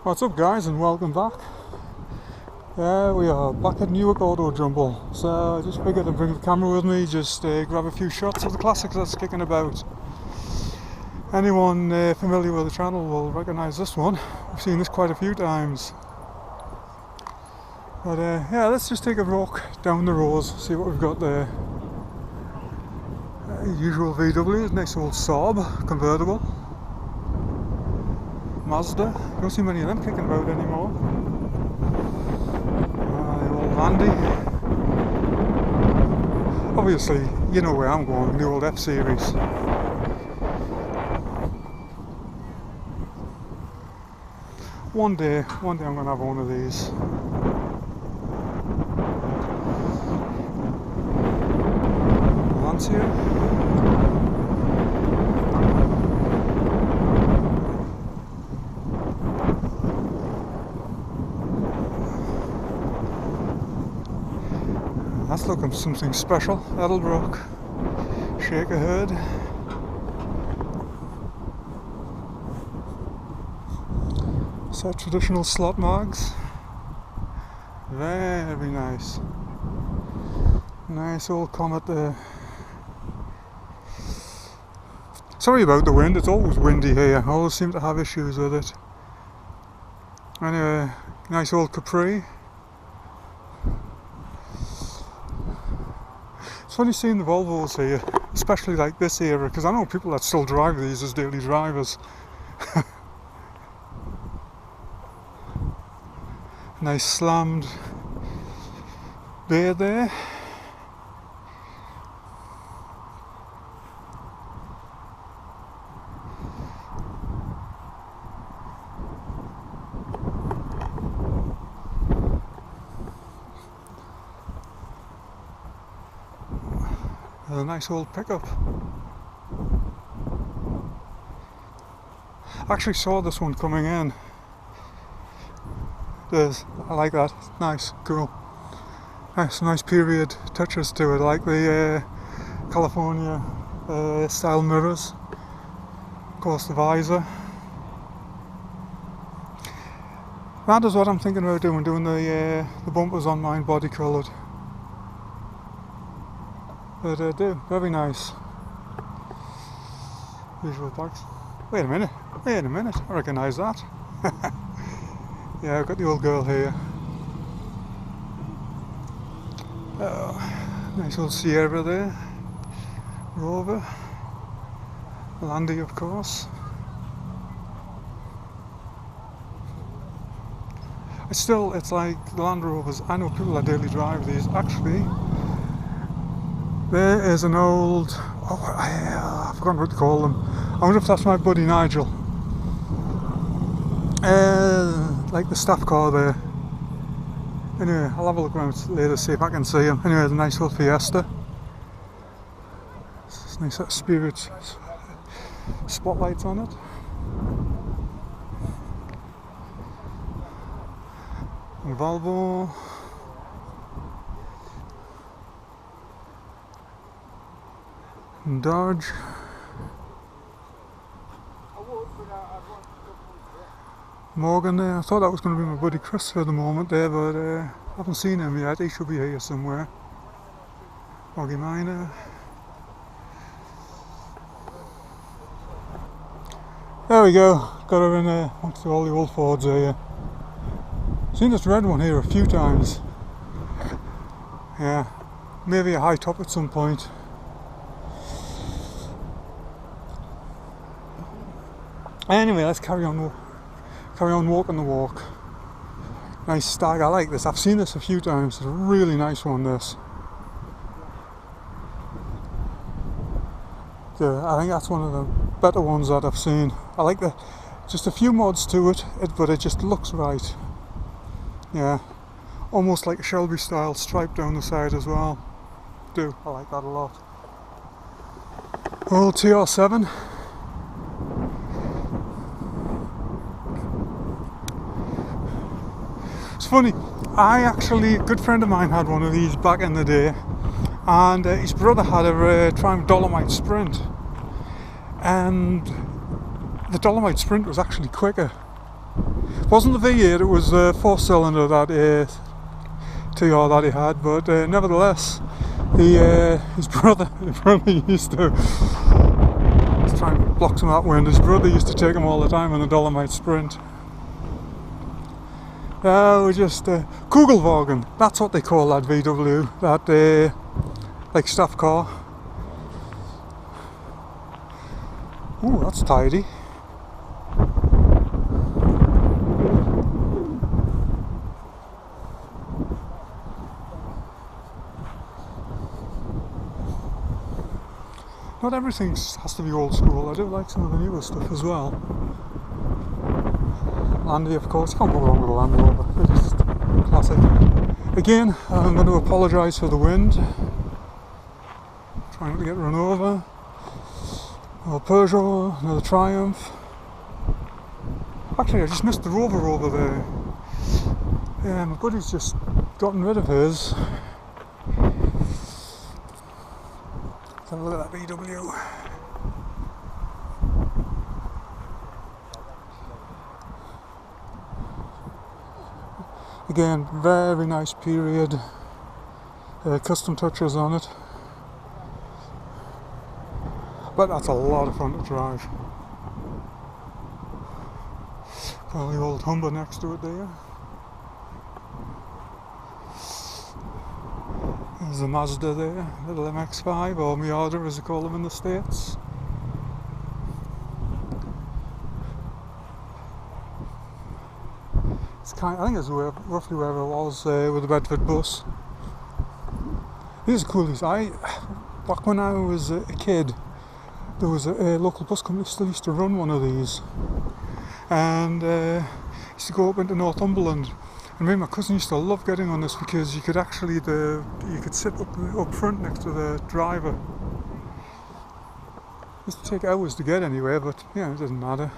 What's up guys, and welcome back. We are back at Newark Autojumble, so I just figured I'd bring the camera with me, just grab a few shots of the classics that's kicking about. Anyone familiar with the channel will recognise this one. I've seen this quite a few times. But yeah, let's just take a walk down the rows, see what we've got there. Usual VW, nice old Saab convertible. Mazda, don't see many of them kicking about anymore. The old Landy. Obviously, you know where I'm going, the old F-Series. One day I'm going to have one of these. Lancia. That's looking something special. Edelbrook, shaker hood. Set traditional slot mags. Very nice. Nice old Comet there. Sorry about the wind, it's always windy here. I always seem to have issues with it. Anyway, nice old Capri. It's funny seeing the Volvos here, especially like this era, because I know people that still drive these as daily drivers. Nice slammed bay there. A nice old pickup. I actually saw this one coming in. I like that. Nice, cool. Nice period touches to it. I like the California style mirrors. Of course, the visor. That is what I'm thinking about doing the bumpers on mine body coloured. But very nice. Visual bikes. Wait a minute, I recognise that. Yeah, I've got the old girl here. Nice old Sierra there. Rover. Landy, of course. It's like the Land Rovers. I know people that daily drive these. Actually, there is an old, I've forgotten what to call them. I wonder if that's my buddy Nigel. Like the staff car there. Anyway, I'll have a look around later, see if I can see him. Anyway, the nice old Fiesta. It's nice set of Spirit spotlights on it. And Volvo. And Dodge. Morgan there. I thought that was going to be my buddy Chris for the moment there, but I haven't seen him yet. He should be here somewhere. Boggy Miner. There we go. Got her in there amongst all the old Fords here. Seen this red one here a few times. Yeah, maybe a high top at some point. Anyway, let's carry on walking the walk. Nice Stag, I like this. I've seen this a few times. It's a really nice one, this. I think that's one of the better ones that I've seen. I like just a few mods to it, but it just looks right. Yeah, almost like a Shelby style stripe down the side as well. I like that a lot. Old TR7. It's funny, a good friend of mine had one of these back in the day, and his brother had a Triumph Dolomite Sprint, and the Dolomite Sprint was actually quicker, Wasn't the V8, it was the 4-cylinder that TR that he had, but nevertheless, his brother used to try and block some of that wind. His brother used to take him all the time in the Dolomite Sprint. We're just Kugelwagen, that's what they call that VW, that like staff car. Ooh, that's tidy. Not everything has to be old school. I do like some of the newer stuff as well. Landy, of course, you can't go wrong with a Land Rover. It's just classic. Again, I'm going to apologise for the wind. Trying not to get run over. Another Peugeot, another Triumph. Actually, I just missed the Rover over there. Yeah, my buddy's just gotten rid of his. Let's have a look at that VW. Again, very nice period. Custom touches on it. But that's a lot of fun to drive. Got the old Humber next to it there. There's a Mazda there, little MX-5 or Miata as they call them in the States. I think it's roughly where I was with the Bedford bus. These are cool. Back when I was a kid, there was a local bus company still used to run one of these, and used to go up into Northumberland. And me and my cousin used to love getting on this because you could actually you could sit up front next to the driver. It used to take hours to get anywhere, but yeah, it doesn't matter.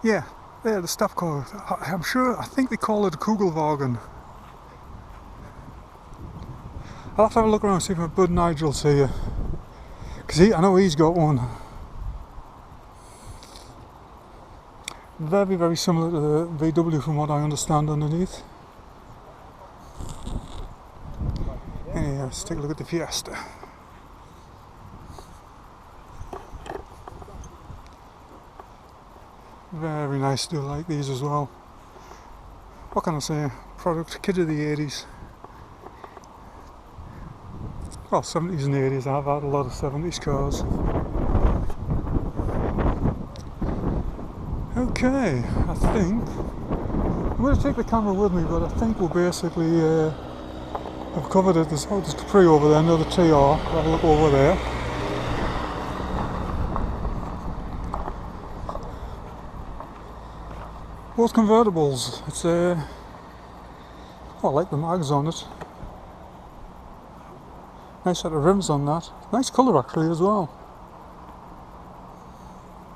Yeah, there, the staff car. I think they call it a Kugelwagen. I'll have to have a look around and see if my bud Nigel's here. Because I know he's got one. Very, very similar to the VW from what I understand underneath. Anyway, let's take a look at the Fiesta. Very nice, do like these as well. What can I say? Product, kid of the 80s. Well, 70s and 80s, I've had a lot of 70s cars. Okay, I think I'm going to take the camera with me, but I think we'll basically have covered it. There's Capri over there, another TR. Have a look over there. Both convertibles. It's I like the mags on it. Nice set of rims on that. Nice colour actually as well.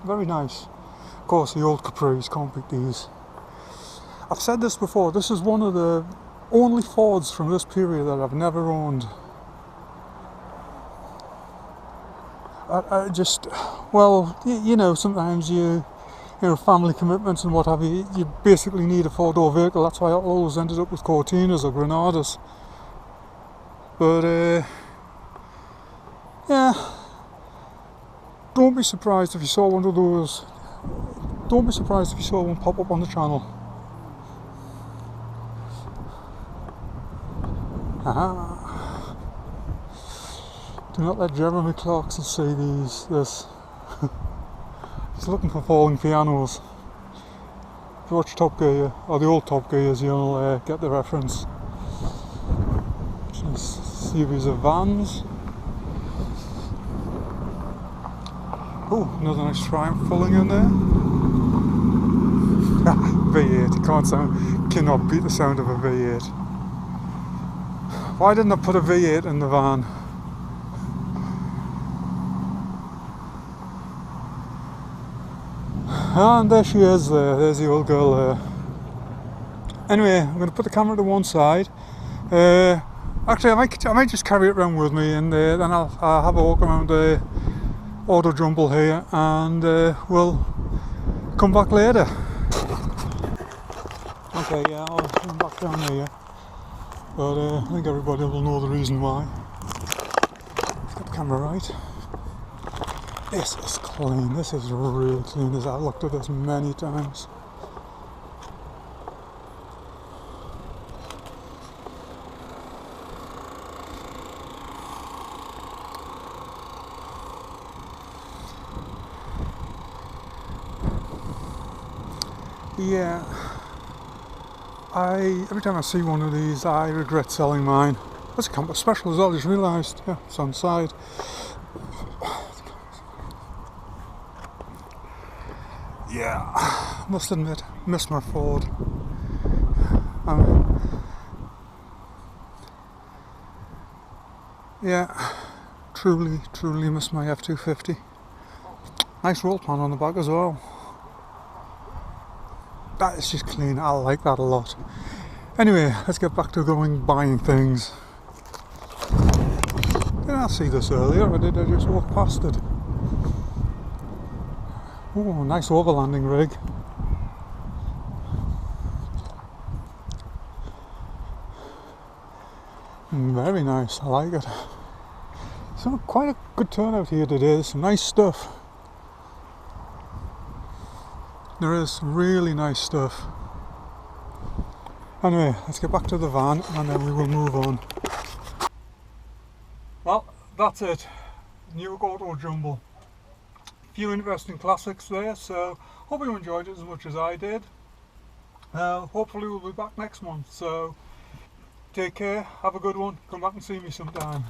Very nice. Of course, the old Capris, can't beat these. I've said this before, this is one of the only Fords from this period that I've never owned. I just, well, you know, sometimes you know, family commitments and what have you, you basically need a four-door vehicle. That's why I always ended up with Cortinas or Granadas. But, yeah, don't be surprised if you saw one of those. Don't be surprised if you saw one pop up on the channel. Aha. Do not let Jeremy Clarkson see this. He's looking for falling pianos. If you watch Top Gear, or the old Top Gears, you'll get the reference. Series of vans. Oh, another nice Triumph pulling in there. V8, you cannot beat the sound of a V8. Why didn't I put a V8 in the van? And there she is there, there's the old girl there. Anyway, I'm going to put the camera to one side. Actually, I might just carry it around with me, and then I'll have a walk around Autojumble here, and we'll come back later. Okay, yeah, I'll come back down here, but I think everybody will know the reason why. Let's get the camera right. This is clean, this is real clean, as I've looked at this many times. Yeah, every time I see one of these I regret selling mine. That's a camper special as well, I just realised. Yeah, it's on side. Yeah, must admit, miss my Ford. Yeah, truly miss my F250. Nice roll pan on the back as well. That is just clean, I like that a lot. Anyway, let's get back to buying things. Didn't I see this earlier, or did I just walk past it? Oh, nice overlanding rig. Very nice, I like it. So quite a good turnout here today, there's some nice stuff. There is some really nice stuff. Anyway, let's get back to the van and then we will move on. Well, that's it. Newark Autojumble. Few interesting classics there, so hope you enjoyed it as much as I did. Hopefully we'll be back next month, so take care, have a good one, come back and see me sometime.